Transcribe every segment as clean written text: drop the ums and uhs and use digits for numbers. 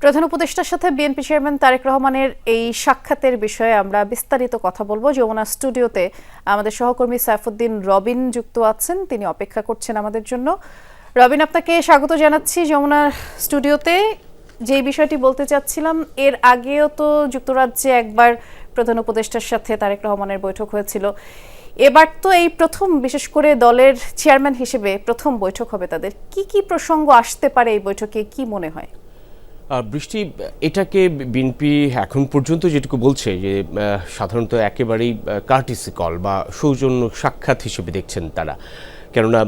প্রধান উপদেষ্টার সাথে বিএনপি চেয়ারম্যান তারেক রহমানের এই সাক্ষাতের বিষয়ে আমরা বিস্তারিত কথা বলবো। যমুনা স্টুডিওতে আমাদের সহকর্মী সাইফুদ্দিন রবিন যুক্ত আছেন, তিনি অপেক্ষা করছেন আমাদের জন্য। রবিন, আপনাকে স্বাগত জানাচ্ছি যমুনা স্টুডিওতে। যে বিষয়টি বলতে চাচ্ছিলাম, এর আগেও তো যুক্তরাজ্যে একবার প্রধান উপদেষ্টার সাথে তারেক রহমানের বৈঠক হয়েছিল। এবার তো এই প্রথম, বিশেষ করে দলের চেয়ারম্যান হিসেবে প্রথম বৈঠক হবে তাদের। কি কি প্রসঙ্গ আসতে পারে এই বৈঠকে, কি মনে হয়? বৃষ্টি, এটাকে বিএনপি এখন পর্যন্ত যেটুকু বলছে যে সাধারণত একেবারেই কার্টিসি কল বা সৌজন্য সাক্ষাৎ হিসেবে দেখছেন তারা। কেননা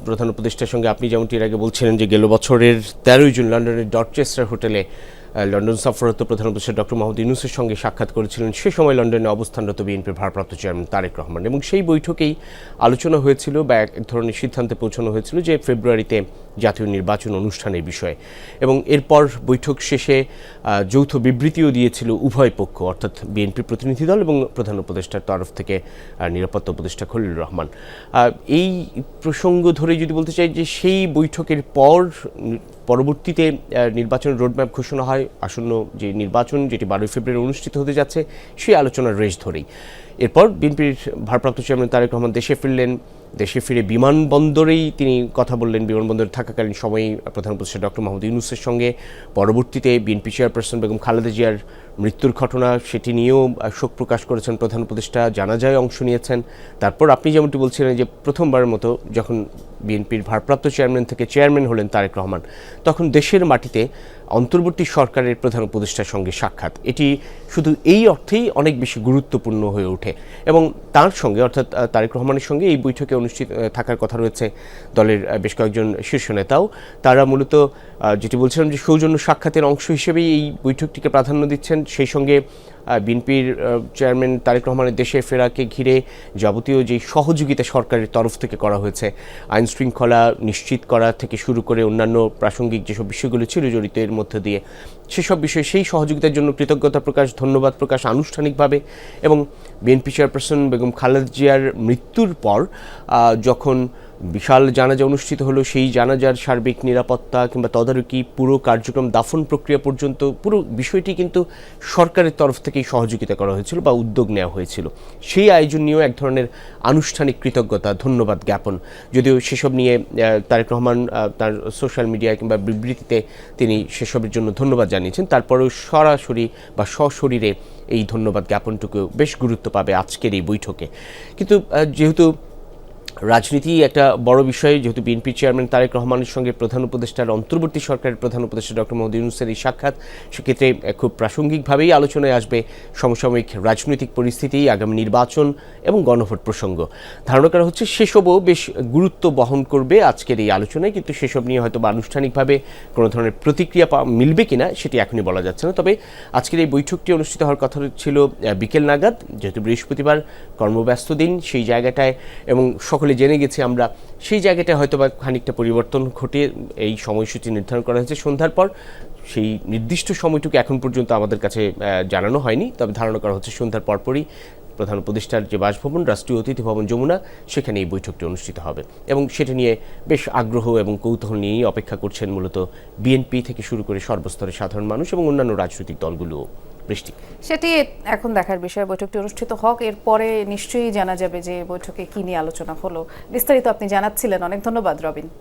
প্রধান উপদেষ্টার সঙ্গে আপনি যেমনটি এর আগে বলছিলেন যে গেল বছরের 13 জুন লন্ডনের ডরচেস্টার হোটেলে লন্ডন সফররত প্রধান উপদেষ্টা ডক্টর মোহাম্মদ ইউনূসের সঙ্গে সাক্ষাৎ করেছিলেন সে সময় লন্ডনে অবস্থানরত বিএনপির ভারপ্রাপ্ত চেয়ারম্যান তারেক রহমান, এবং সেই বৈঠকেই আলোচনা হয়েছিল বা এক ধরনের সিদ্ধান্তে পৌঁছানো হয়েছিল যে ফেব্রুয়ারিতে জাতীয় নির্বাচন অনুষ্ঠানের বিষয়ে। এবং এরপর বৈঠক শেষে যৌথ বিবৃতিও দিয়েছিল উভয় পক্ষ, অর্থাৎ বিএনপি প্রতিনিধি দল এবং প্রধান উপদেষ্টার তরফ থেকে নিরাপত্তা উপদেষ্টা খলিলুর রহমান। এই প্রসঙ্গ ধরে যদি বলতে চাই যে সেই বৈঠকের পরবর্তীতে নির্বাচনের রোডম্যাপ ঘোষণা হয়, আসন্ন যে নির্বাচন যেটি 12 ফেব্রুয়ারি অনুষ্ঠিত হতে যাচ্ছে সেই আলোচনার রেশ ধরেই এরপর বিএনপির ভারপ্রাপ্ত চেয়ারম্যান তারেক রহমান দেশে ফিরলেন। দেশে ফিরে বিমানবন্দরেই তিনি কথা বললেন। বিমানবন্দরে থাকাকালীন সময়েই প্রধান উপদেষ্টা ডক্টর মোহাম্মদ ইউনূসের সঙ্গে। পরবর্তীতে বিএনপি চেয়ারপারসন বেগম খালেদা জিয়ার মৃত্যুর ঘটনা, সেটি নিয়েও শোক প্রকাশ করেছেন প্রধান উপদেষ্টা, জানাজায় অংশ নিয়েছেন। তারপর আপনি যেমনটি বলছিলেন যে প্রথমবারের মতো যখন বিএনপির ভারপ্রাপ্ত চেয়ারম্যান থেকে চেয়ারম্যান হলেন তারেক রহমান, তখন দেশের মাটিতে অন্তর্বর্তী সরকারের প্রধান উপদেষ্টার সঙ্গে সাক্ষাৎ, এটি শুধু এই অর্থেই অনেক বেশি গুরুত্বপূর্ণ হয়ে ওঠে। এবং তার সঙ্গে, অর্থাৎ তারেক রহমানের সঙ্গে এই বৈঠকে অনুষ্ঠিত থাকার কথা রয়েছে দলের বেশ কয়েকজন শীর্ষ নেতাও। তারা মূলত যেটি বলছিলাম যে সৌজন্য সাক্ষাতের অংশ হিসেবেই এই বৈঠকটিকে প্রাধান্য দিচ্ছেন। সেই সঙ্গে বিএনপির চেয়ারম্যান তারেক রহমানের দেশে ফেরাকে ঘিরে যাবতীয় যে সহযোগিতা সরকারের তরফ থেকে করা হয়েছে, আইন শৃঙ্খলা নিশ্চিত করা থেকে শুরু করে অন্যান্য প্রাসঙ্গিক যেসব বিষয়গুলো ছিল জড়িত এর মধ্যে দিয়ে, সেসব বিষয়ে সেই সহযোগিতার জন্য কৃতজ্ঞতা প্রকাশ, ধন্যবাদ প্রকাশ আনুষ্ঠানিকভাবে। এবং বিএনপি চেয়ারপারসন বেগম খালেদা জিয়ার মৃত্যুর পর যখন বিশাল জানাজা অনুষ্ঠিত হলো, সেই জানাজার সার্বিক নিরাপত্তা কিংবা তদারকি, পুরো কার্যক্রম, দাফন প্রক্রিয়া পর্যন্ত পুরো বিষয়টি কিন্তু সরকারের তরফ থেকেই সহযোগিতা করা হয়েছিল বা উদ্যোগ নেওয়া হয়েছিল। সেই আয়োজন নিয়েও এক ধরনের আনুষ্ঠানিক কৃতজ্ঞতা, ধন্যবাদ জ্ঞাপন। যদিও সেসব নিয়ে তারেক রহমান তার সোশ্যাল মিডিয়া কিংবা বিবৃতিতে তিনি সেসবের জন্য ধন্যবাদ জানিয়েছেন, তারপরেও সরাসরি বা সশরীরে এই ধন্যবাদ জ্ঞাপনটুকু বেশ গুরুত্ব পাবে আজকের এই বৈঠকে। কিন্তু যেহেতু রাজনীতি একটা বড় বিষয়, যেহেতু বিএনপি চেয়ারম্যান তারেক রহমানের সঙ্গে প্রধান উপদেষ্টার অন্তর্বর্তী সরকারের প্রধান উপদেষ্টা ডক্টর মোহাম্মদ ইউনূসের এই সাক্ষাৎ, সেক্ষেত্রে খুব প্রাসঙ্গিকভাবেই আলোচনায় আসবে সমসাময়িক রাজনৈতিক পরিস্থিতি, আগামী নির্বাচন এবং গণভোট প্রসঙ্গ। ধারণা করা হচ্ছে সেসবও বেশ গুরুত্ব বহন করবে আজকের এই আলোচনায়, কিন্তু সেসব নিয়ে হয়তো আনুষ্ঠানিকভাবে কোনো ধরনের প্রতিক্রিয়া মিলবে কিনা সেটি এখনই বলা যাচ্ছে না। তবে আজকের এই বৈঠকটি অনুষ্ঠিত হওয়ার কথা ছিল বিকেল নাগাদ, যেহেতু বৃহস্পতিবার কর্মব্যস্ত দিন সেই জায়গাটায়, এবং সকলে জেনে গেছি আমরা, সেই জায়গাটায় হয়তো বা খানিকটা পরিবর্তন ঘটে এই সময়সূচি নির্ধারণ করা হয়েছে সন্ধ্যার পর। সেই নির্দিষ্ট সময়টুকু এখন পর্যন্ত আমাদের কাছে জানানো হয়নি, তবে ধারণা করা হচ্ছে সন্ধ্যার পরপরই প্রধান উপদেষ্টার যে বাসভবন, রাষ্ট্রীয় অতিথি ভবন যমুনা, সেখানে এই বৈঠকটি অনুষ্ঠিত হবে। এবং সেটা নিয়ে বেশ আগ্রহ এবং কৌতূহল নিয়েই অপেক্ষা করছেন মূলত বিএনপি থেকে শুরু করে সর্বস্তরের সাধারণ মানুষ এবং অন্যান্য রাজনৈতিক দলগুলোও। বৃষ্টি, সেটি এখন দেখার বিষয়। বৈঠকটি অনুষ্ঠিত হোক, এরপরে নিশ্চয়ই জানা যাবে যে বৈঠকে কি নিয়ে আলোচনা হলো। বিস্তারিত আপনি জানাচ্ছিলেন, অনেক ধন্যবাদ রবিন।